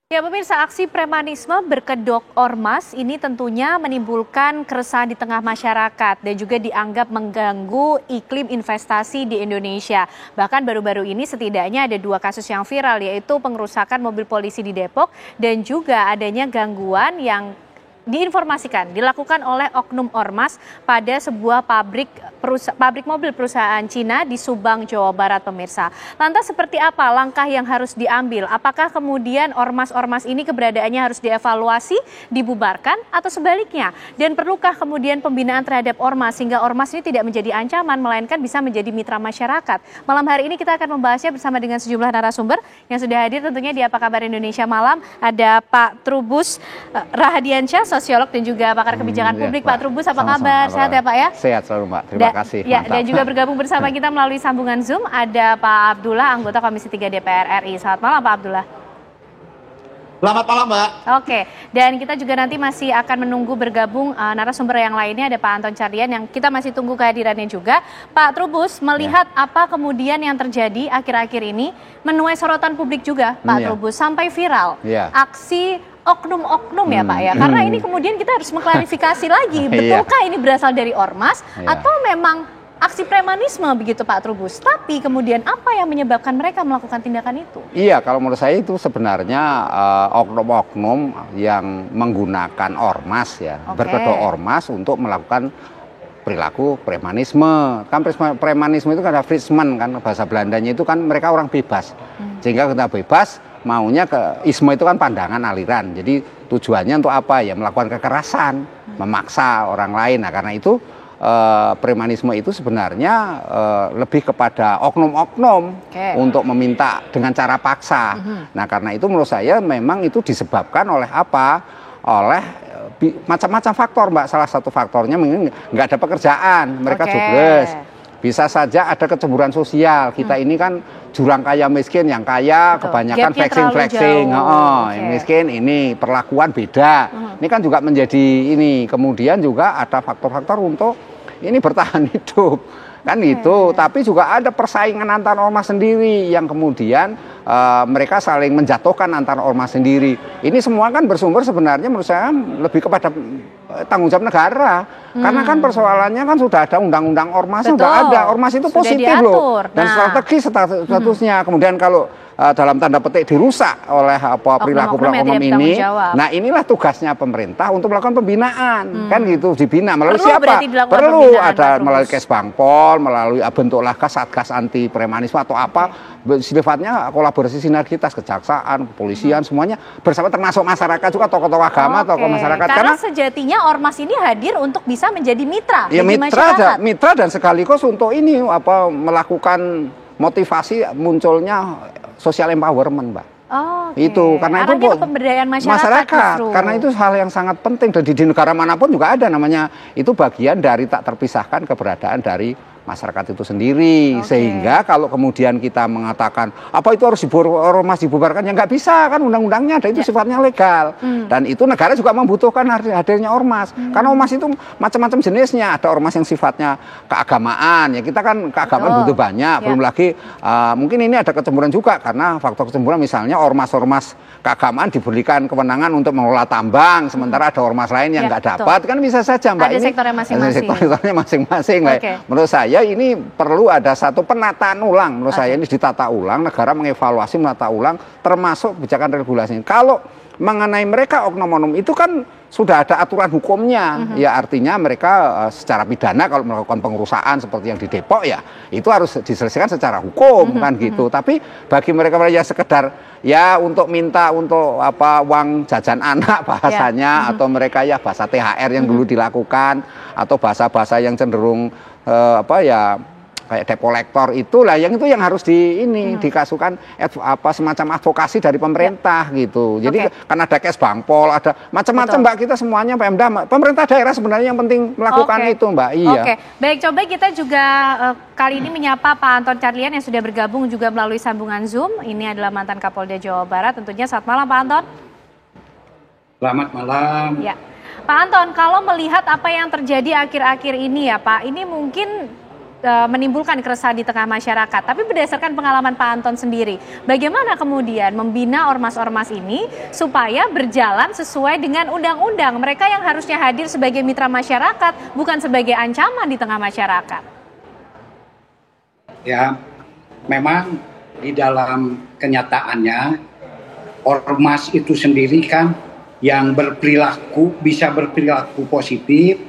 Ya pemirsa, aksi premanisme berkedok ormas ini tentunya menimbulkan keresahan di tengah masyarakat dan juga dianggap mengganggu iklim investasi di Indonesia. Bahkan baru-baru ini setidaknya ada 2 kasus yang viral, yaitu pengerusakan mobil polisi di Depok dan juga adanya gangguan yang diinformasikan dilakukan oleh oknum ormas pada sebuah pabrik mobil perusahaan Cina di Subang, Jawa Barat, pemirsa. Lantas seperti apa langkah yang harus diambil? Apakah kemudian ormas-ormas ini keberadaannya harus dievaluasi, dibubarkan, atau sebaliknya? Dan perlukah kemudian pembinaan terhadap ormas sehingga ormas ini tidak menjadi ancaman, melainkan bisa menjadi mitra masyarakat? Malam hari ini kita akan membahasnya bersama dengan sejumlah narasumber yang sudah hadir tentunya di Apa Kabar Indonesia Malam. Ada Pak Trubus Rahadiansyah, sosiolog dan juga pakar kebijakan publik. Pak Trubus, apa kabar? Sehat ya Pak ya? Sehat selalu Mbak, terima kasih. Ya, dan juga bergabung bersama kita melalui sambungan Zoom ada Pak Abdullah, anggota Komisi 3 DPR RI. Selamat malam Pak Abdullah. Selamat malam Mbak. Oke, dan kita juga nanti masih akan menunggu bergabung narasumber yang lainnya. Ada Pak Anton Carlyan yang kita masih tunggu kehadirannya juga. Pak Trubus, melihat apa kemudian yang terjadi akhir-akhir ini menuai sorotan publik juga Pak Trubus, sampai viral aksi oknum-oknum ya Pak ya, karena ini kemudian kita harus mengklarifikasi lagi, betulkah ini berasal dari ormas atau memang aksi premanisme begitu Pak Trubus? Tapi kemudian apa yang menyebabkan mereka melakukan tindakan itu? Iya, kalau menurut saya itu sebenarnya oknum-oknum yang menggunakan ormas ya, berkedok ormas untuk melakukan perilaku premanisme. Kan premanisme itu kan ada Frisman kan, bahasa Belandanya itu kan mereka orang bebas. Sehingga kita bebas, maunya ke isme itu kan pandangan aliran. Jadi tujuannya untuk apa ya? Melakukan kekerasan, memaksa orang lain. Nah, karena itu premanisme itu sebenarnya lebih kepada oknum-oknum untuk meminta dengan cara paksa. Nah, karena itu menurut saya memang itu disebabkan oleh apa? Oleh macam-macam faktor, Mbak. Salah satu faktornya mungkin nggak ada pekerjaan, mereka jobless. Bisa saja ada kecemburuan sosial. Kita ini kan jurang kaya miskin, yang kaya kebanyakan flexing-flexing. Yang miskin ini perlakuan beda. Ini kan juga menjadi ini. Kemudian juga ada faktor-faktor untuk ini bertahan hidup. Kan gitu, tapi juga ada persaingan antar ormas sendiri yang kemudian mereka saling menjatuhkan antar ormas sendiri. Ini semua kan bersumber sebenarnya menurut saya lebih kepada tanggung jawab negara. Karena kan persoalannya kan sudah ada undang-undang ormas, sudah ada. Ormas itu positif loh. Dan strategi statusnya. Kemudian kalau dalam tanda petik dirusak oleh perilaku oknum ini. Nah, inilah tugasnya pemerintah untuk melakukan pembinaan. Kan gitu, dibina melalui siapa? Perlu ada melalui Kesbangpol, melalui bentuklah Satgas anti premanisme atau apa, sifatnya kolaborasi sinergitas kejaksaan, kepolisian semuanya bersama, termasuk masyarakat juga, tokoh-tokoh agama, tokoh masyarakat. Karena sejatinya ormas ini hadir untuk bisa menjadi mitra ya, mitra dan sekaligus untuk ini melakukan motivasi munculnya social empowerment, Mbak. Itu karena itu pemberdayaan masyarakat karena itu hal yang sangat penting, dan di negara manapun juga ada namanya, itu bagian dari tak terpisahkan keberadaan dari masyarakat itu sendiri. Sehingga kalau kemudian kita mengatakan apa itu harus ormas dibubarkan, ya nggak bisa, kan undang-undangnya ada, itu sifatnya legal. Dan itu negara juga membutuhkan hadirnya ormas. Karena ormas itu macam-macam jenisnya. Ada ormas yang sifatnya keagamaan, ya kita kan keagamaan butuh banyak. Belum lagi mungkin ini ada kecemburuan juga, karena faktor kecemburuan misalnya ormas-ormas keagamaan diberikan kewenangan untuk mengelola tambang, sementara ada ormas lain yang nggak dapat, kan bisa saja Mbak. Ada sektornya masing-masing. Sektornya masing-masing. Menurut saya ini perlu ada satu penataan ulang. Menurut saya ini ditata ulang, negara mengevaluasi, menata ulang, termasuk kebijakan regulasi. Kalau mengenai mereka oknum-oknum itu kan sudah ada aturan hukumnya. Ya artinya mereka secara pidana kalau melakukan pengerusakan seperti yang di Depok, ya itu harus diselesaikan secara hukum kan gitu. Tapi bagi mereka yang sekedar ya untuk minta untuk uang jajan anak bahasanya, atau mereka ya bahasa THR yang dulu dilakukan, atau bahasa-bahasa yang cenderung kayak debt collector, itulah yang harus dikasukan semacam advokasi dari pemerintah gitu. Jadi kan ada Kesbangpol, ada macam-macam Mbak, kita semuanya Pemda, pemerintah daerah sebenarnya yang penting melakukan itu Mbak. Baik, coba kita juga kali ini menyapa Pak Anton Carlyan yang sudah bergabung juga melalui sambungan Zoom. Ini adalah mantan Kapolda Jawa Barat tentunya. Selamat malam Pak Anton. Selamat malam. Ya, Pak Anton, kalau melihat apa yang terjadi akhir-akhir ini ya Pak, ini mungkin menimbulkan keresahan di tengah masyarakat. Tapi berdasarkan pengalaman Pak Anton sendiri, bagaimana kemudian membina ormas-ormas ini supaya berjalan sesuai dengan undang-undang? Mereka yang harusnya hadir sebagai mitra masyarakat, bukan sebagai ancaman di tengah masyarakat. Ya, memang di dalam kenyataannya ormas itu sendiri kan yang bisa berperilaku positif,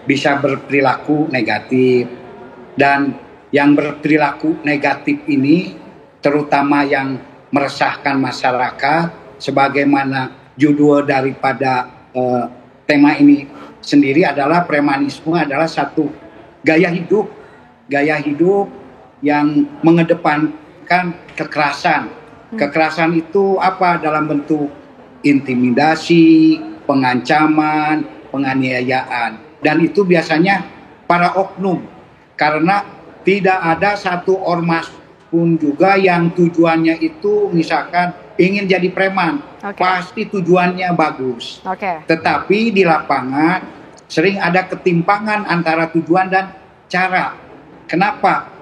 bisa berperilaku negatif. Dan yang berperilaku negatif ini terutama yang meresahkan masyarakat, sebagaimana judul daripada tema ini sendiri adalah premanisme adalah satu gaya hidup yang mengedepankan kekerasan. Kekerasan itu apa? Dalam bentuk intimidasi, pengancaman, penganiayaan. Dan itu biasanya para oknum. Karena tidak ada satu ormas pun juga yang tujuannya itu misalkan ingin jadi preman. Pasti tujuannya bagus. Tetapi di lapangan sering ada ketimpangan antara tujuan dan cara. Kenapa?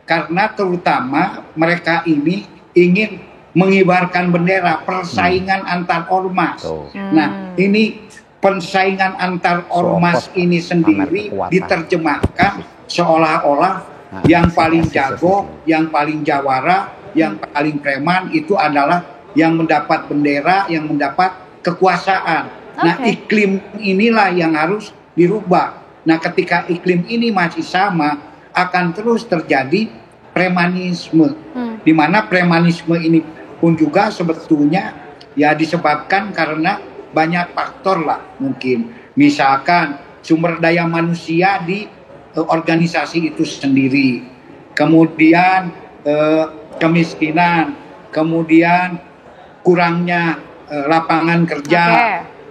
Karena terutama mereka ini ingin mengibarkan bendera, persaingan antar ormas. Nah, ini persaingan antar ormas ini sendiri diterjemahkan seolah-olah yang paling jago, yang paling jawara, yang paling preman itu adalah yang mendapat bendera, yang mendapat kekuasaan. Nah, iklim inilah yang harus dirubah. Nah, ketika iklim ini masih sama, akan terus terjadi premanisme. Di mana premanisme ini pun juga sebetulnya ya disebabkan karena banyak faktor lah mungkin. Misalkan sumber daya manusia di organisasi itu sendiri, kemudian kemiskinan, kemudian kurangnya lapangan kerja,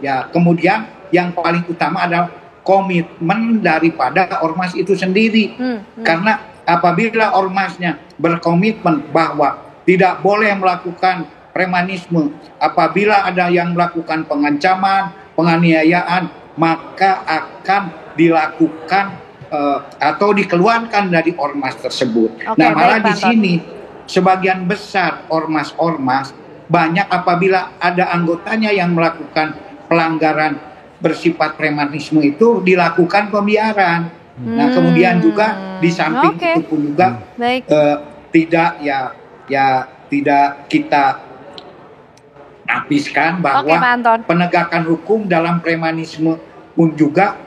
ya kemudian yang paling utama adalah komitmen daripada ormas itu sendiri. Karena apabila ormasnya berkomitmen bahwa tidak boleh melakukan premanisme, apabila ada yang melakukan pengancaman, penganiayaan, maka akan dilakukan atau dikeluarkan dari ormas tersebut. Nah, malah di sini sebagian besar ormas-ormas banyak apabila ada anggotanya yang melakukan pelanggaran bersifat premanisme itu dilakukan pembiaran. Nah, kemudian juga di samping itu pun juga tidak kita habiskan bahwa penegakan hukum dalam premanisme pun juga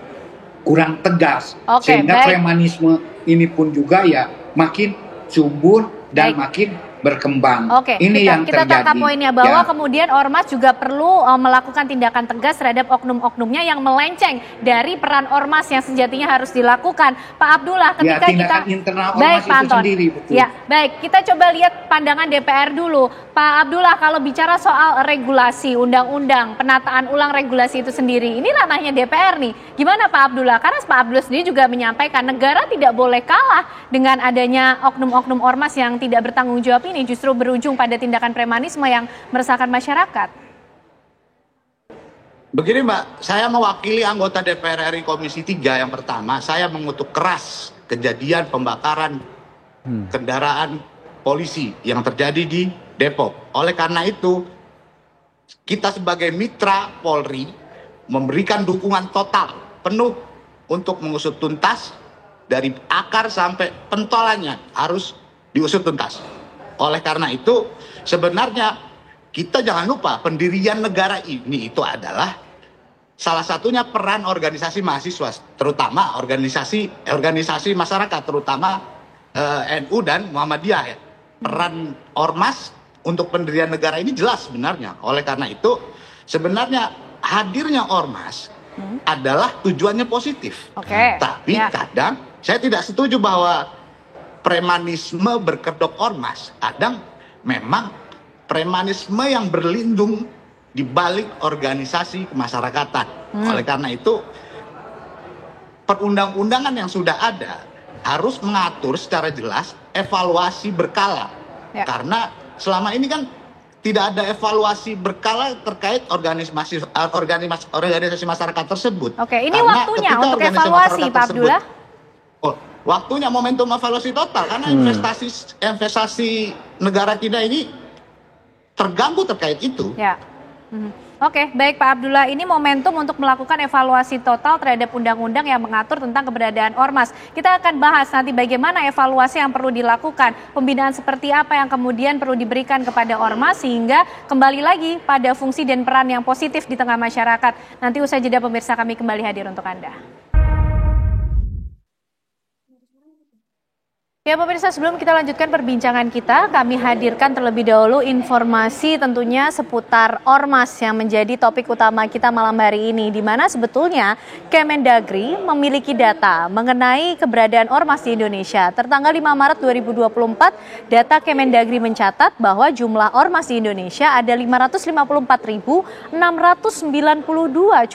kurang tegas, sehingga premanisme ini pun juga ya makin subur dan makin berkembang. Ini yang kita terjadi. tangkap poinnya bahwa kemudian ormas juga perlu melakukan tindakan tegas terhadap oknum-oknumnya yang melenceng dari peran ormas yang sejatinya harus dilakukan. Pak Abdullah, ketika kita internal ormas Pak Anton. Sendiri, betul. Ya, baik, kita coba lihat pandangan DPR dulu. Pak Abdullah, kalau bicara soal regulasi, undang-undang, penataan ulang regulasi itu sendiri, ini ranahnya DPR nih. Gimana Pak Abdullah? Karena Pak Abdullah sendiri juga menyampaikan negara tidak boleh kalah dengan adanya oknum-oknum ormas yang tidak bertanggung jawab ini, justru berujung pada tindakan premanisme yang meresahkan masyarakat. Begini Mbak, saya mewakili anggota DPR RI Komisi 3 yang pertama, saya mengutuk keras kejadian pembakaran kendaraan polisi yang terjadi di Depok. Oleh karena itu, kita sebagai mitra Polri memberikan dukungan total, penuh untuk mengusut tuntas dari akar sampai pentolannya harus diusut tuntas. Oleh karena itu, sebenarnya kita jangan lupa pendirian negara ini itu adalah salah satunya peran organisasi mahasiswa, terutama organisasi masyarakat, terutama NU dan Muhammadiyah. Ya. Peran ormas untuk pendirian negara ini jelas sebenarnya. Oleh karena itu, sebenarnya hadirnya ormas adalah tujuannya positif. Tapi kadang saya tidak setuju bahwa premanisme berkedok ormas. Kadang memang premanisme yang berlindung di balik organisasi kemasyarakatan. Oleh karena itu, perundang-undangan yang sudah ada harus mengatur secara jelas evaluasi berkala. Karena selama ini kan tidak ada evaluasi berkala terkait organisasi masyarakat tersebut. Ini karena waktunya untuk evaluasi, Pak Abdullah. waktunya momentum evaluasi total karena investasi negara kita ini terganggu terkait itu. Ya. Oke, baik Pak Abdullah, ini momentum untuk melakukan evaluasi total terhadap undang-undang yang mengatur tentang keberadaan ormas. Kita akan bahas nanti bagaimana evaluasi yang perlu dilakukan, pembinaan seperti apa yang kemudian perlu diberikan kepada ormas sehingga kembali lagi pada fungsi dan peran yang positif di tengah masyarakat. Nanti usai jeda pemirsa, kami kembali hadir untuk Anda. Ya pemirsa, sebelum kita lanjutkan perbincangan kita, kami hadirkan terlebih dahulu informasi tentunya seputar ormas yang menjadi topik utama kita malam hari ini, di mana sebetulnya Kemendagri memiliki data mengenai keberadaan ormas di Indonesia. Tertanggal 5 Maret 2024, data Kemendagri mencatat bahwa jumlah ormas di Indonesia ada 554.692,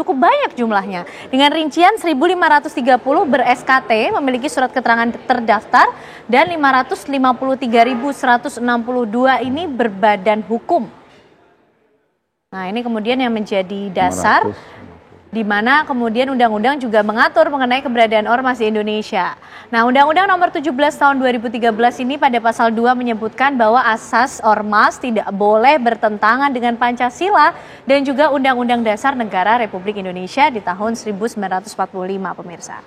cukup banyak jumlahnya. Dengan rincian 1.530 ber-SKT, memiliki surat keterangan terdaftar, dan 553.162 ini berbadan hukum. Nah, ini kemudian yang menjadi dasar di mana kemudian undang-undang juga mengatur mengenai keberadaan ormas di Indonesia. Nah, Undang-Undang Nomor 17 Tahun 2013 ini pada pasal 2 menyebutkan bahwa asas ormas tidak boleh bertentangan dengan Pancasila dan juga Undang-Undang Dasar Negara Republik Indonesia di tahun 1945, pemirsa.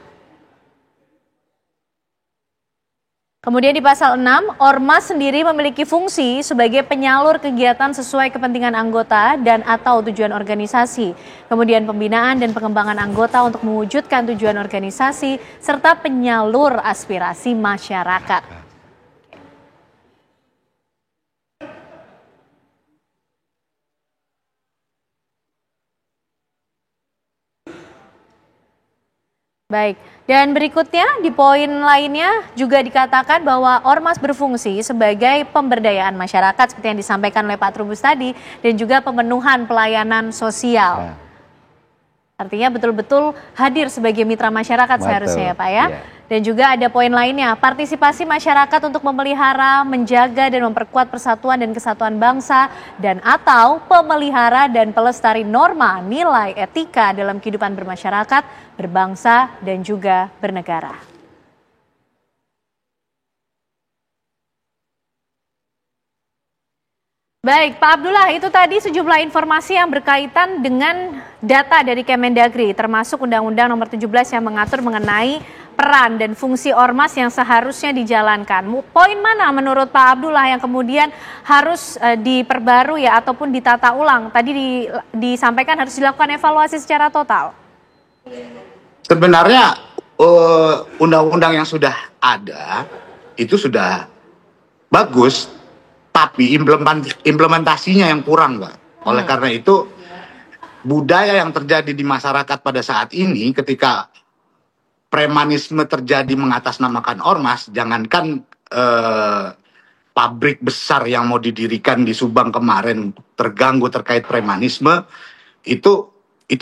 Kemudian di pasal 6, ormas sendiri memiliki fungsi sebagai penyalur kegiatan sesuai kepentingan anggota dan atau tujuan organisasi. Kemudian pembinaan dan pengembangan anggota untuk mewujudkan tujuan organisasi serta penyalur aspirasi masyarakat. Baik, dan berikutnya di poin lainnya juga dikatakan bahwa ormas berfungsi sebagai pemberdayaan masyarakat seperti yang disampaikan oleh Pak Trubus tadi dan juga pemenuhan pelayanan sosial. Artinya betul-betul hadir sebagai mitra masyarakat seharusnya ya Pak ya. Dan juga ada poin lainnya, partisipasi masyarakat untuk memelihara, menjaga dan memperkuat persatuan dan kesatuan bangsa dan atau pemelihara dan pelestari norma, nilai, etika dalam kehidupan bermasyarakat, berbangsa dan juga bernegara. Baik, Pak Abdullah, itu tadi sejumlah informasi yang berkaitan dengan data dari Kemendagri, termasuk Undang-Undang Nomor 17 yang mengatur mengenai peran dan fungsi ormas yang seharusnya dijalankan. Poin mana menurut Pak Abdullah yang kemudian harus diperbarui ataupun ditata ulang? Tadi disampaikan harus dilakukan evaluasi secara total. Sebenarnya undang-undang yang sudah ada itu sudah bagus, tapi implementasinya yang kurang, Mbak. Oleh karena itu, budaya yang terjadi di masyarakat pada saat ini ketika premanisme terjadi mengatasnamakan ormas, jangankan pabrik besar yang mau didirikan di Subang kemarin terganggu terkait premanisme, itu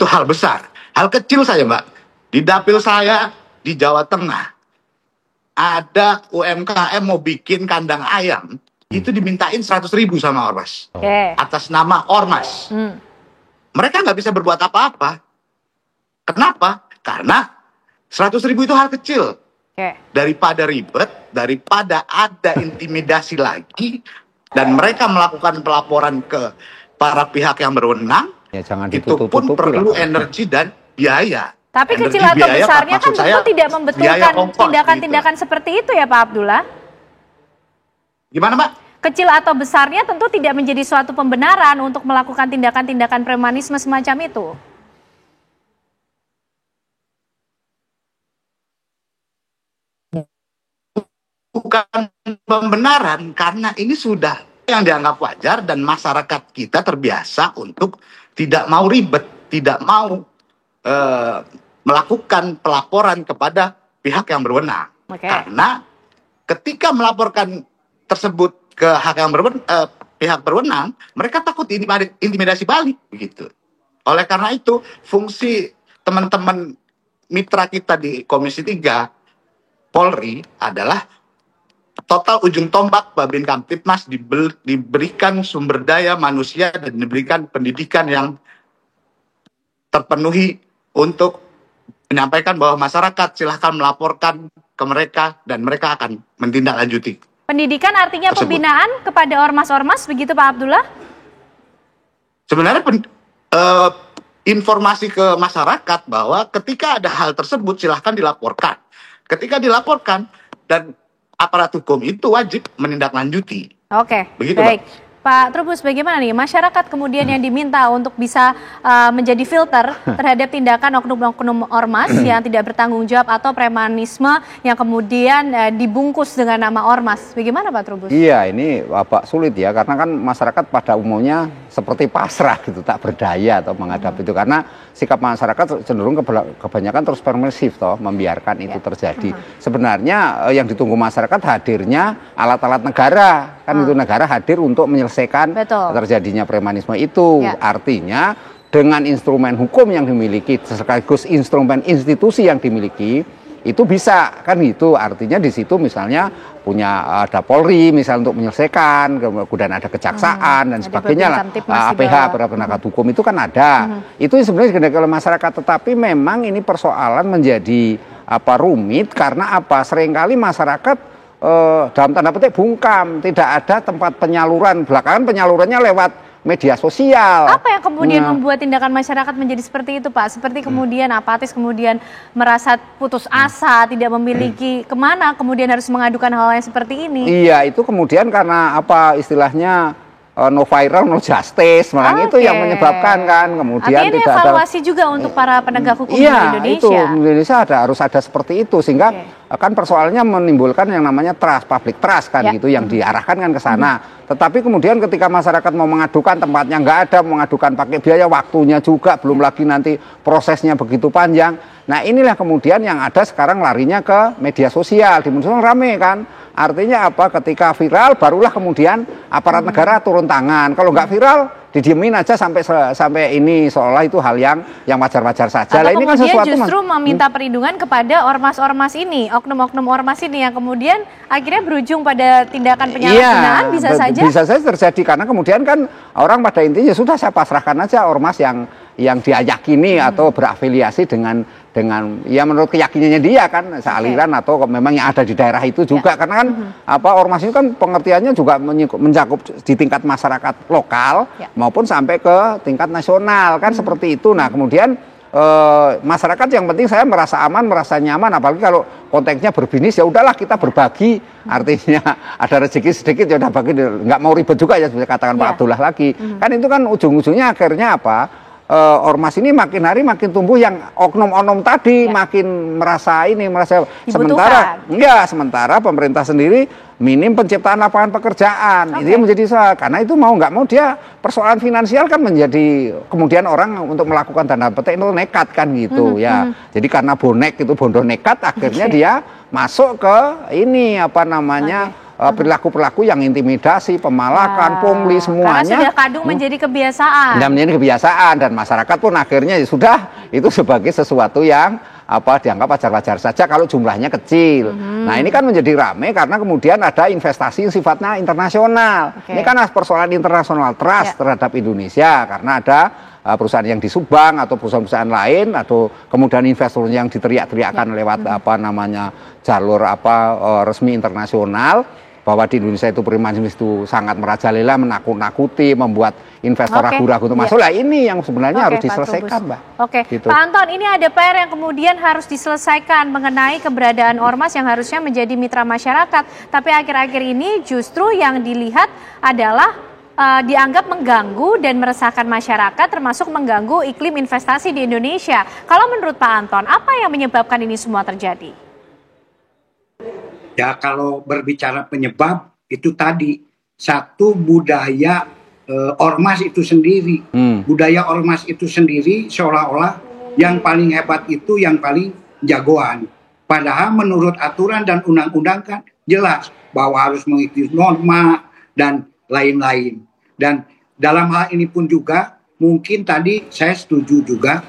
hal besar. Hal kecil saja, Mbak. Di dapil saya di Jawa Tengah, ada UMKM mau bikin kandang ayam, itu dimintain 100.000 sama ormas. Atas nama ormas. Mereka nggak bisa berbuat apa-apa. Kenapa? Karena 100.000 itu hal kecil. Daripada ribet, daripada ada intimidasi lagi, dan mereka melakukan pelaporan ke para pihak yang berwenang, ya, jangan itu pun perlu energi dan biaya. Tapi energi, kecil atau biaya, besarnya kan tentu tidak membetulkan tindakan-tindakan gitu. seperti itu ya Pak Abdullah. Gimana, Mbak? Kecil atau besarnya tentu tidak menjadi suatu pembenaran untuk melakukan tindakan-tindakan premanisme semacam itu. Bukan pembenaran, karena ini sudah yang dianggap wajar dan masyarakat kita terbiasa untuk tidak mau ribet, tidak mau melakukan pelaporan kepada pihak yang berwenang. Karena ketika melaporkan tersebut ke pihak berwenang, mereka takut intimidasi balik, begitu. Oleh karena itu, fungsi teman-teman mitra kita di Komisi 3 Polri adalah total ujung tombak Babin Kamtipmas diberikan sumber daya manusia dan diberikan pendidikan yang terpenuhi untuk menyampaikan bahwa masyarakat silahkan melaporkan ke mereka dan mereka akan menindaklanjuti. Pendidikan artinya Tersebut. pembinaan kepada ormas-ormas, begitu Pak Abdullah? Sebenarnya informasi ke masyarakat bahwa ketika ada hal tersebut silahkan dilaporkan. Ketika dilaporkan dan aparat hukum itu wajib menindaklanjuti. Oke, Begitu, baik. Mbak. Pak Trubus, bagaimana nih masyarakat kemudian yang diminta untuk bisa menjadi filter terhadap tindakan oknum-oknum ormas yang tidak bertanggung jawab atau premanisme yang kemudian dibungkus dengan nama ormas. Bagaimana Pak Trubus? Iya, ini Pak sulit ya, karena kan masyarakat pada umumnya seperti pasrah gitu, tak berdaya atau menghadapi itu, karena sikap masyarakat cenderung kebanyakan terus permisif toh, membiarkan itu terjadi. Sebenarnya yang ditunggu masyarakat hadirnya alat-alat negara, kan itu negara hadir untuk menyelesaikan terjadinya premanisme itu. Artinya dengan instrumen hukum yang dimiliki sekaligus instrumen institusi yang dimiliki itu bisa kan gitu. Artinya di situ misalnya punya ada Polri misalnya untuk menyelesaikan, kemudian ada kejaksaan dan sebagainya lah, APH penegak hukum itu kan ada. Itu sebenarnya dikehendaki oleh masyarakat, tetapi memang ini persoalan menjadi rumit karena seringkali masyarakat dalam tanda petik bungkam, tidak ada tempat penyaluran. Belakangan penyalurannya lewat media sosial. Apa yang kemudian membuat tindakan masyarakat menjadi seperti itu, Pak? Seperti kemudian apatis, kemudian merasa putus asa, tidak memiliki kemana, kemudian harus mengadukan hal yang seperti ini. Iya, itu kemudian karena istilahnya no viral, no justice, malah itu yang menyebabkan kan. Kemudian artinya tidak evaluasi juga untuk para penegak hukum di Indonesia. Itu Indonesia harus ada seperti itu, sehingga kan persoalannya menimbulkan yang namanya trust, public trust kan gitu, yang diarahkan kan ke sana. Tetapi kemudian ketika masyarakat mau mengadukan, tempatnya nggak ada, mengadukan pakai biaya, waktunya juga, belum lagi nanti prosesnya begitu panjang. Nah inilah kemudian yang ada sekarang larinya ke media sosial, di media sosial rame kan. Artinya apa? Ketika viral barulah kemudian aparat negara turun tangan. Kalau nggak viral didiemin aja sampai ini seolah itu hal yang wajar-wajar saja. Atau ini kan kemudian sesuatu justru meminta perlindungan kepada ormas-ormas ini, oknum-oknum ormas ini yang kemudian akhirnya berujung pada tindakan penyalahgunaan, bisa saja? Bisa saja terjadi, karena kemudian kan orang pada intinya sudah saya pasrahkan aja ormas yang dia yakini atau berafiliasi dengan ya menurut keyakinannya dia kan, sealiran atau memang yang ada di daerah itu juga. Karena kan ormas itu kan pengertiannya juga mencakup di tingkat masyarakat lokal maupun sampai ke tingkat nasional kan, seperti itu. Nah kemudian masyarakat yang penting saya merasa aman, merasa nyaman, apalagi kalau konteksnya berbisnis ya udahlah kita berbagi, artinya ada rezeki sedikit ya udah bagi, nggak mau ribet juga ya, seperti katakan Pak Abdullah lagi. Kan itu kan ujung-ujungnya akhirnya ormas ini makin hari makin tumbuh, yang oknum-oknum tadi makin merasa dibutuhkan. sementara pemerintah sendiri minim penciptaan lapangan pekerjaan. Ini menjadi karena itu mau nggak mau dia persoalan finansial kan menjadi kemudian orang untuk melakukan tanda petik itu nekat kan gitu ya. Jadi karena bondo nekat akhirnya dia masuk ke ini perilaku-perilaku yang intimidasi, pemalakan, pungli, semuanya. Karena sudah kadung menjadi kebiasaan. Dan menjadi kebiasaan, dan masyarakat pun akhirnya ya sudah itu sebagai sesuatu yang dianggap wajar-wajar saja kalau jumlahnya kecil. Nah ini kan menjadi ramai karena kemudian ada investasi yang sifatnya internasional. Ini kan persoalan internasional trust terhadap Indonesia, karena ada perusahaan yang di Subang atau perusahaan-perusahaan lain, atau kemudian investor yang diteriak-teriakkan lewat jalur resmi internasional, bahwa di Indonesia itu premanisme itu sangat merajalela, menakut-nakuti, membuat investor ragu-ragu untuk masuk. Lah ini yang sebenarnya harus diselesaikan, Mbak. Gitu. Pak Anton, ini ada PR yang kemudian harus diselesaikan mengenai keberadaan ormas yang harusnya menjadi mitra masyarakat. Tapi akhir-akhir ini justru yang dilihat adalah dianggap mengganggu dan meresahkan masyarakat, termasuk mengganggu iklim investasi di Indonesia. Kalau menurut Pak Anton, apa yang menyebabkan ini semua terjadi? Ya kalau berbicara penyebab itu tadi, satu budaya ormas itu sendiri. Budaya ormas itu sendiri seolah-olah yang paling hebat itu yang paling jagoan. Padahal menurut aturan dan undang-undang kan jelas bahwa harus mengikuti norma dan lain-lain. Dan dalam hal ini pun juga mungkin tadi saya setuju juga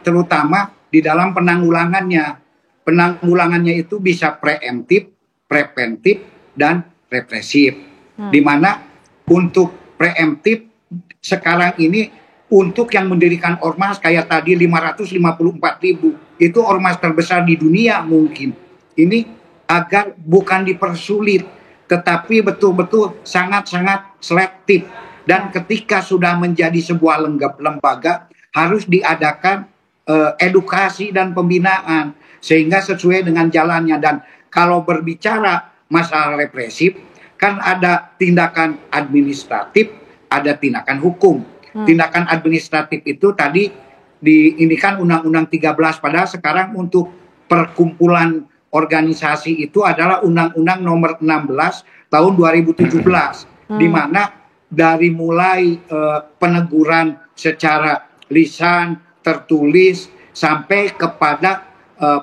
terutama di dalam penanggulangannya. Penanggulangannya itu bisa preemptif, preventif, dan represif. Di mana untuk preemptif sekarang ini untuk yang mendirikan ormas kayak tadi 554.000, itu ormas terbesar di dunia mungkin. ini agar bukan dipersulit, tetapi betul-betul sangat-sangat selektif. Dan ketika sudah menjadi sebuah lembaga, harus diadakan edukasi dan pembinaan sehingga sesuai dengan jalannya. Dan kalau berbicara masalah represif, kan ada tindakan administratif, ada tindakan hukum. Tindakan administratif itu tadi diindikan Undang-Undang 13, padahal sekarang untuk perkumpulan organisasi itu adalah Undang-Undang nomor 16 tahun 2017, di mana dari mulai peneguran secara lisan, tertulis, sampai kepada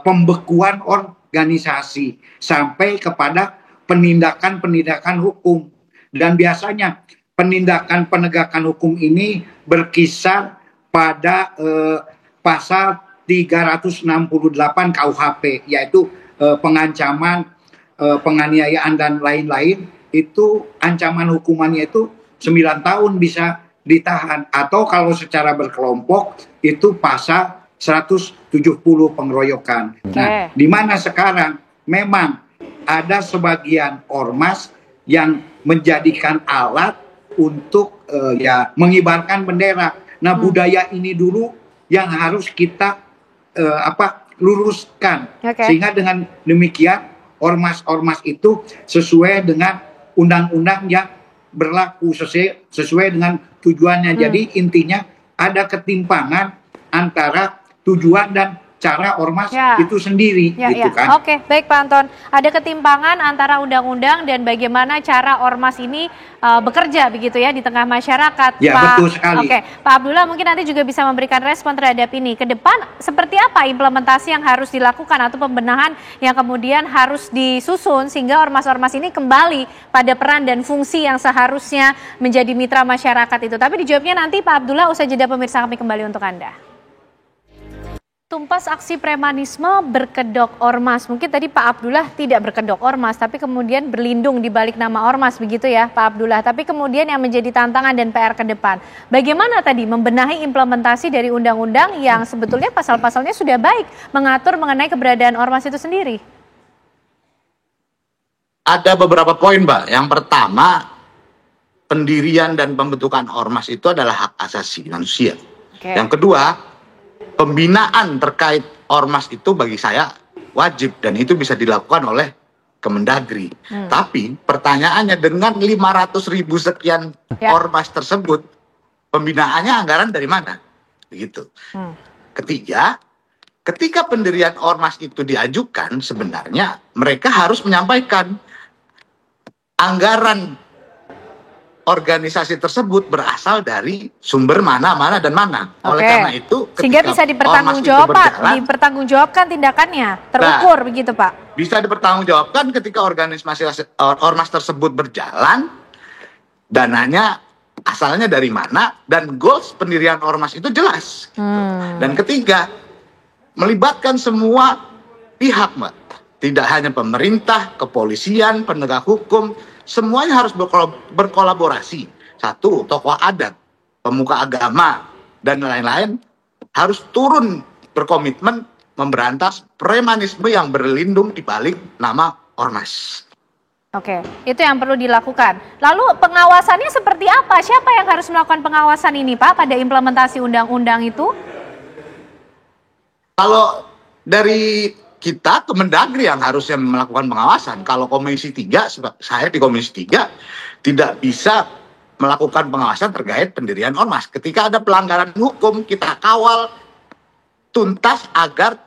pembekuan organisasi, sampai kepada penindakan hukum. Dan biasanya penindakan penegakan hukum ini berkisar pada pasal 368 KUHP, yaitu pengancaman, penganiayaan dan lain-lain. Itu ancaman hukumannya itu 9 tahun bisa ditahan, atau kalau secara berkelompok itu pasal 170 pengeroyokan. Nah, di mana sekarang memang ada sebagian ormas yang menjadikan alat untuk mengibarkan bendera. Nah, budaya ini dulu yang harus kita luruskan, sehingga dengan demikian ormas-ormas itu sesuai dengan undang-undang yang berlaku, sesuai dengan tujuannya. Jadi intinya ada ketimpangan antara tujuan dan cara ormas itu sendiri, gitu kan? Oke, baik Pak Anton. Ada ketimpangan antara undang-undang dan bagaimana cara ormas ini bekerja begitu ya di tengah masyarakat. Ya, Pak, betul sekali. Oke, Pak Abdullah mungkin nanti juga bisa memberikan respon terhadap ini. Ke depan seperti apa implementasi yang harus dilakukan atau pembenahan yang kemudian harus disusun sehingga ormas-ormas ini kembali pada peran dan fungsi yang seharusnya menjadi mitra masyarakat itu. Tapi dijawabnya nanti Pak Abdullah, usai jeda pemirsa, kami kembali untuk Anda. Tumpas aksi premanisme berkedok ormas. Mungkin tadi Pak Abdullah tidak berkedok ormas, tapi kemudian berlindung di balik nama ormas, begitu ya Pak Abdullah. Tapi kemudian yang menjadi tantangan dan PR ke depan, bagaimana tadi membenahi implementasi dari undang-undang yang sebetulnya pasal-pasalnya sudah baik mengatur mengenai keberadaan ormas itu sendiri? Ada beberapa poin, Mbak. Yang pertama, pendirian dan pembentukan ormas itu adalah hak asasi manusia. Yang kedua, pembinaan terkait ormas itu bagi saya wajib dan itu bisa dilakukan oleh Kemendagri. Tapi pertanyaannya, dengan 500.000 sekian ormas tersebut, pembinaannya anggaran dari mana? Begitu. Ketiga, ketika pendirian ormas itu diajukan, sebenarnya mereka harus menyampaikan anggaran organisasi tersebut berasal dari sumber mana dan mana. Oleh karena itu, sehingga bisa dipertanggungjawabkan tindakannya, terukur begitu Pak. Bisa dipertanggungjawabkan ketika ormas tersebut berjalan, dananya asalnya dari mana, dan goals pendirian ormas itu jelas. Dan ketiga, melibatkan semua pihak, Mbak. Tidak hanya pemerintah, kepolisian, penegak hukum, semuanya harus berkolaborasi. Satu, tokoh adat, pemuka agama, dan lain-lain harus turun berkomitmen memberantas premanisme yang berlindung di balik nama ormas. Oke, itu yang perlu dilakukan. Lalu pengawasannya seperti apa? Siapa yang harus melakukan pengawasan ini, Pak, pada implementasi undang-undang itu? Kalau dari kita, Kemendagri yang harusnya melakukan pengawasan. Kalau Komisi 3, saya di Komisi 3 tidak bisa melakukan pengawasan terkait pendirian ormas. Ketika ada pelanggaran hukum, kita kawal tuntas agar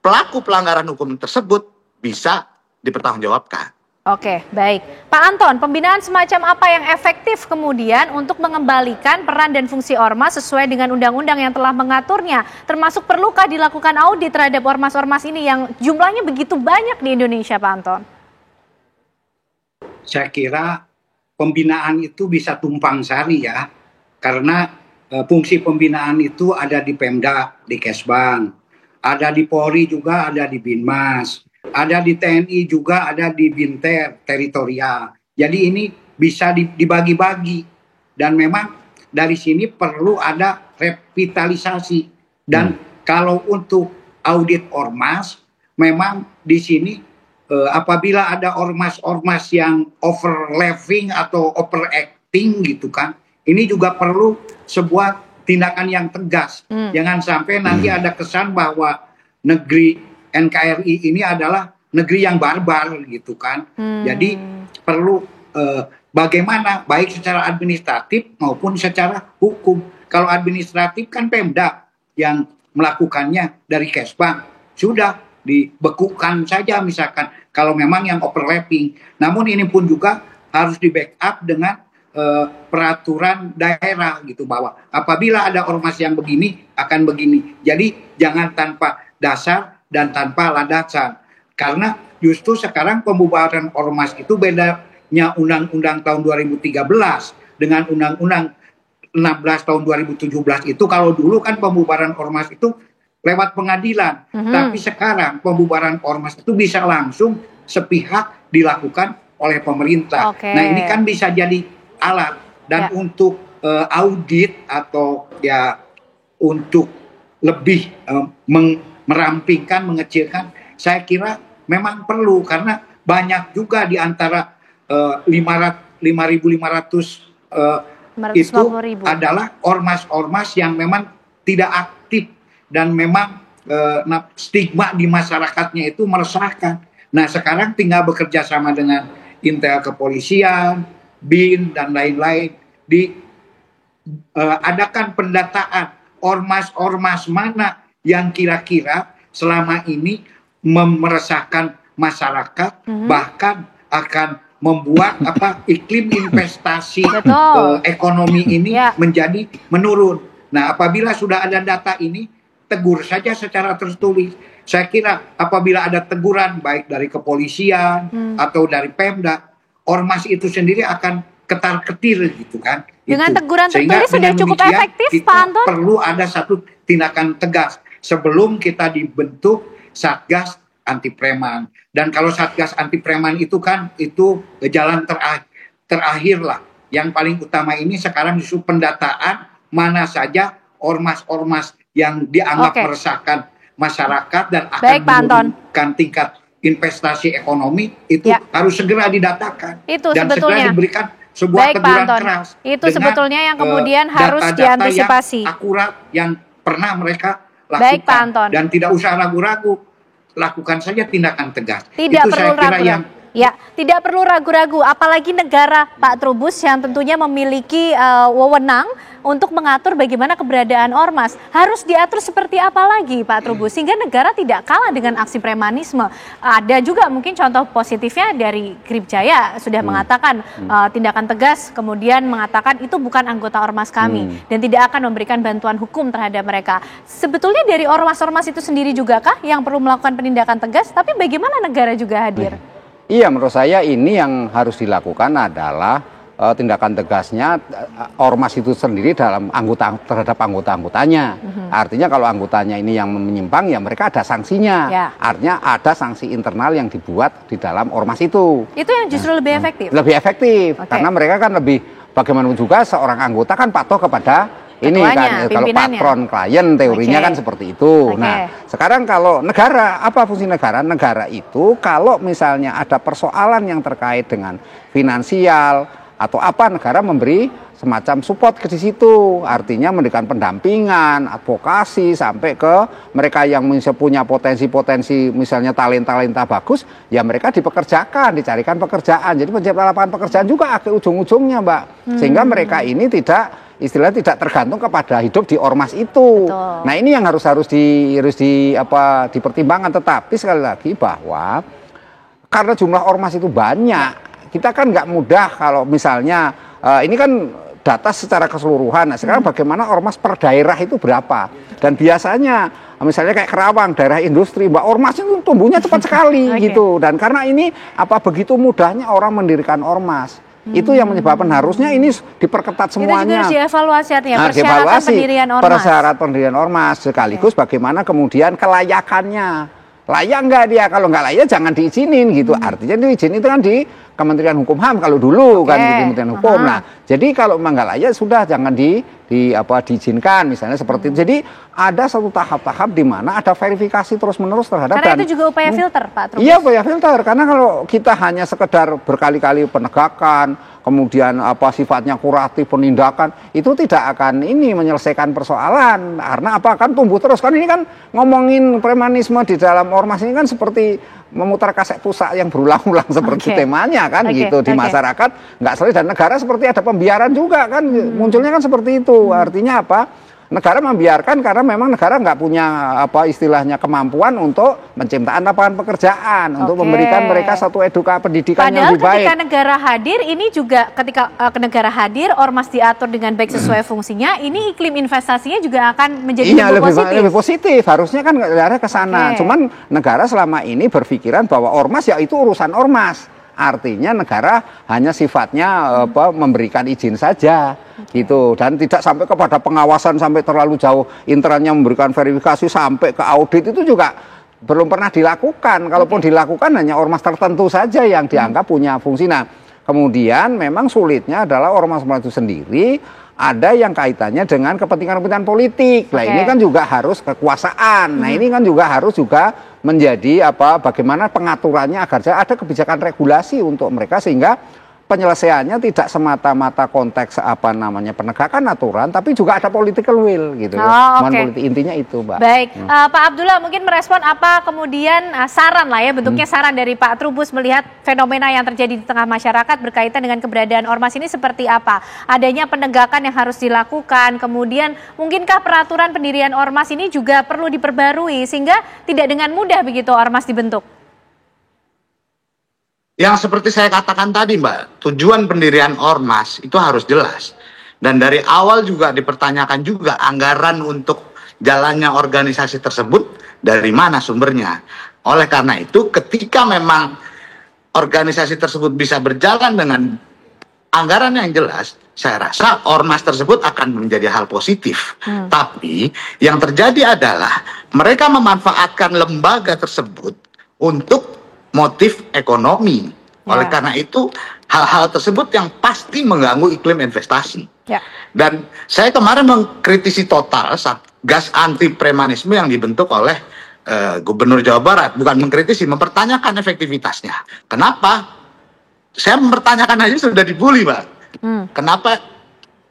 pelaku pelanggaran hukum tersebut bisa dipertanggungjawabkan. Oke, baik. Pak Anton, pembinaan semacam apa yang efektif kemudian untuk mengembalikan peran dan fungsi ormas sesuai dengan undang-undang yang telah mengaturnya? Termasuk perlukah dilakukan audit terhadap ormas-ormas ini yang jumlahnya begitu banyak di Indonesia, Pak Anton? Saya kira pembinaan itu bisa tumpang sari ya, karena fungsi pembinaan itu ada di Pemda, di Kesbang, ada di Polri juga, ada di Binmas. Ada di TNI juga, ada di Binter teritorial. Jadi ini bisa dibagi-bagi. Dan memang dari sini perlu ada revitalisasi. Dan kalau untuk audit ormas, memang di sini apabila ada ormas-ormas yang overlapping atau overacting gitu kan, ini juga perlu sebuah tindakan yang tegas. Jangan sampai nanti ada kesan bahwa negeri NKRI ini adalah negeri yang barbar gitu kan. Jadi perlu bagaimana baik secara administratif maupun secara hukum. Kalau administratif kan Pemda yang melakukannya dari Kesbang, sudah dibekukan saja misalkan kalau memang yang overlapping. Namun ini pun juga harus di backup dengan peraturan daerah gitu, bahwa apabila ada ormas yang begini akan begini. Jadi jangan tanpa dasar dan tanpa landasan. Karena justru sekarang pembubaran ormas itu bedanya Undang-Undang tahun 2013 dengan Undang-Undang 16 tahun 2017 itu. Kalau dulu kan pembubaran ormas itu lewat pengadilan, tapi sekarang pembubaran ormas itu bisa langsung sepihak dilakukan oleh pemerintah. Nah ini kan bisa jadi alat dan untuk audit atau ya untuk lebih merampingkan, mengecilkan, saya kira memang perlu, karena banyak juga di antara 5.500 itu adalah ormas-ormas yang memang tidak aktif dan memang stigma di masyarakatnya itu meresahkan. Nah sekarang tinggal bekerja sama dengan Intel Kepolisian, BIN dan lain-lain, adakan pendataan ormas-ormas mana yang kira-kira selama ini meresahkan masyarakat, bahkan akan membuat iklim investasi ekonomi ini menjadi menurun. Nah apabila sudah ada data ini, tegur saja secara tertulis. Saya kira apabila ada teguran baik dari kepolisian atau dari Pemda, ormas itu sendiri akan ketar-ketir gitu kan. Dengan itu. teguran Sehingga tertulis sudah cukup efektif, Pak Anton? Perlu ada satu tindakan tegas sebelum kita dibentuk Satgas Anti Preman. Dan kalau Satgas Anti Preman itu kan itu jalan terakhir lah. Yang paling utama ini sekarang justru pendataan mana saja ormas-ormas yang dianggap meresahkan masyarakat dan akan menurunkan tingkat investasi ekonomi, itu harus segera didatakan itu dan sebetulnya segera diberikan sebuah teguran keras. Itu sebetulnya yang kemudian harus diantisipasi. Yang akurat yang pernah mereka lakukan. Dan tidak usah ragu-ragu, lakukan saja tindakan tegas. Tidak itu perlu ragu-ragu. Ya, tidak perlu ragu-ragu, apalagi negara, Pak Trubus, yang tentunya memiliki wewenang untuk mengatur bagaimana keberadaan ormas. Harus diatur seperti apa lagi, Pak Trubus, sehingga negara tidak kalah dengan aksi premanisme. Ada juga mungkin contoh positifnya dari Grip Jaya sudah mengatakan tindakan tegas, kemudian mengatakan itu bukan anggota ormas kami dan tidak akan memberikan bantuan hukum terhadap mereka. Sebetulnya dari ormas-ormas itu sendiri juga kah yang perlu melakukan penindakan tegas, tapi bagaimana negara juga hadir? Iya, menurut saya ini yang harus dilakukan adalah tindakan tegasnya ormas itu sendiri dalam terhadap anggota-anggotanya. Artinya kalau anggotanya ini yang menyimpang, ya mereka ada sanksinya. Artinya ada sanksi internal yang dibuat di dalam ormas itu. Itu yang justru lebih efektif? Lebih efektif, karena mereka kan lebih, bagaimanapun juga seorang anggota kan patuh kepada ini kan, kalau patron klien teorinya kan seperti itu. Nah, sekarang kalau negara, apa fungsi negara? Negara itu kalau misalnya ada persoalan yang terkait dengan finansial atau apa, negara memberi semacam support ke situ. Artinya memberikan pendampingan, advokasi sampai ke mereka yang punya potensi-potensi, misalnya talenta bagus, ya mereka dipekerjakan, dicarikan pekerjaan. Jadi pencipta lapangan pekerjaan juga akhir ujung-ujungnya, Mbak. Sehingga mereka ini istilahnya tidak tergantung kepada hidup di ormas itu. Betul. Nah ini yang harus dipertimbangkan. Tetapi sekali lagi bahwa karena jumlah ormas itu banyak, kita kan nggak mudah kalau misalnya ini kan data secara keseluruhan. Nah, sekarang bagaimana ormas per daerah itu berapa? Dan biasanya misalnya kayak Kerawang, daerah industri, Mbak, ormas itu tumbuhnya cepat sekali gitu. Dan karena ini begitu mudahnya orang mendirikan ormas. Itu yang menyebabkan harusnya ini diperketat semuanya. Itu juga harus dievaluasi artinya, persyaratan pendirian ormas. Persyaratan pendirian ormas sekaligus bagaimana kemudian kelayakannya. layak nggak dia, kalau nggak layak jangan diizinin gitu. Artinya itu izin itu kan di Kementerian Hukum HAM kalau dulu kan di Kementerian Hukum. Nah, jadi kalau memang nggak layak sudah jangan diizinkan misalnya seperti itu. Jadi ada satu tahap-tahap di mana ada verifikasi terus-menerus terhadap. Karena itu juga upaya filter, Pak Trubus. Iya, upaya filter. Karena kalau kita hanya sekedar berkali-kali penegakan, kemudian sifatnya kuratif penindakan, itu tidak akan menyelesaikan persoalan. Karena kan tumbuh terus kan, ini kan ngomongin premanisme di dalam ormas ini kan seperti memutar kaset pusat yang berulang-ulang seperti temanya kan gitu di masyarakat nggak selesai, dan negara seperti ada pembiaran juga kan, munculnya kan seperti itu. Artinya apa? Negara membiarkan karena memang negara nggak punya istilahnya kemampuan untuk menciptakan lapangan pekerjaan, untuk memberikan mereka satu pendidikan yang lebih baik. Padahal ketika negara hadir, ini juga ketika negara hadir, ormas diatur dengan baik sesuai fungsinya, ini iklim investasinya juga akan menjadi lebih positif. Harusnya kan negara ke sana. Cuman negara selama ini berpikiran bahwa ormas ya itu urusan ormas. Artinya negara hanya sifatnya memberikan izin saja gitu, dan tidak sampai kepada pengawasan sampai terlalu jauh, internalnya memberikan verifikasi sampai ke audit itu juga belum pernah dilakukan. Kalaupun dilakukan hanya ormas tertentu saja yang dianggap punya fungsi. Nah, kemudian memang sulitnya adalah ormas-ormas itu sendiri ada yang kaitannya dengan kepentingan-kepentingan politik. Nah, ini kan juga harus kekuasaan. Nah, ini kan juga harus menjadi bagaimana pengaturannya agar ada kebijakan regulasi untuk mereka, sehingga penyelesaiannya tidak semata-mata konteks penegakan aturan, tapi juga ada political will gitu politik, intinya itu, Mbak. Baik, Pak Abdullah mungkin merespon apa kemudian saran lah ya, bentuknya saran dari Pak Trubus melihat fenomena yang terjadi di tengah masyarakat berkaitan dengan keberadaan ormas ini seperti apa? Adanya penegakan yang harus dilakukan, kemudian mungkinkah peraturan pendirian ormas ini juga perlu diperbarui sehingga tidak dengan mudah begitu ormas dibentuk? Yang seperti saya katakan tadi, Mbak, tujuan pendirian ormas itu harus jelas. Dan dari awal juga dipertanyakan juga anggaran untuk jalannya organisasi tersebut dari mana sumbernya. Oleh karena itu, ketika memang organisasi tersebut bisa berjalan dengan anggaran yang jelas, saya rasa ormas tersebut akan menjadi hal positif. Tapi yang terjadi adalah mereka memanfaatkan lembaga tersebut untuk motif ekonomi. Oleh karena itu hal-hal tersebut yang pasti mengganggu iklim investasi. Dan saya kemarin mengkritisi total Satgas anti premanisme yang dibentuk oleh Gubernur Jawa Barat. Bukan mengkritisi, mempertanyakan efektivitasnya. Kenapa? Saya mempertanyakan aja sudah dibully, Pak. Kenapa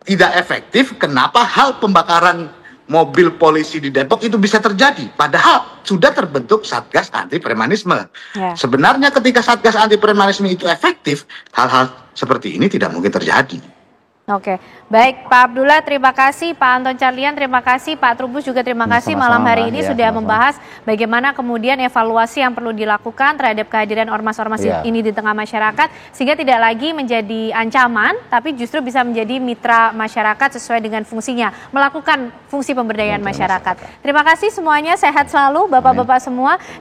tidak efektif? Kenapa hal pembakaran mobil polisi di Depok itu bisa terjadi, padahal sudah terbentuk Satgas anti premanisme. Sebenarnya ketika Satgas anti premanisme itu efektif, hal-hal seperti ini tidak mungkin terjadi. Oke, baik Pak Abdullah, terima kasih. Pak Anton Carlyan, terima kasih. Pak Trubus juga terima kasih. Malam hari ini sudah membahas bagaimana kemudian evaluasi yang perlu dilakukan terhadap kehadiran ormas-ormas ini di tengah masyarakat, sehingga tidak lagi menjadi ancaman, tapi justru bisa menjadi mitra masyarakat sesuai dengan fungsinya, melakukan fungsi pemberdayaan masyarakat. Terima kasih semuanya, sehat selalu Bapak-Bapak semua.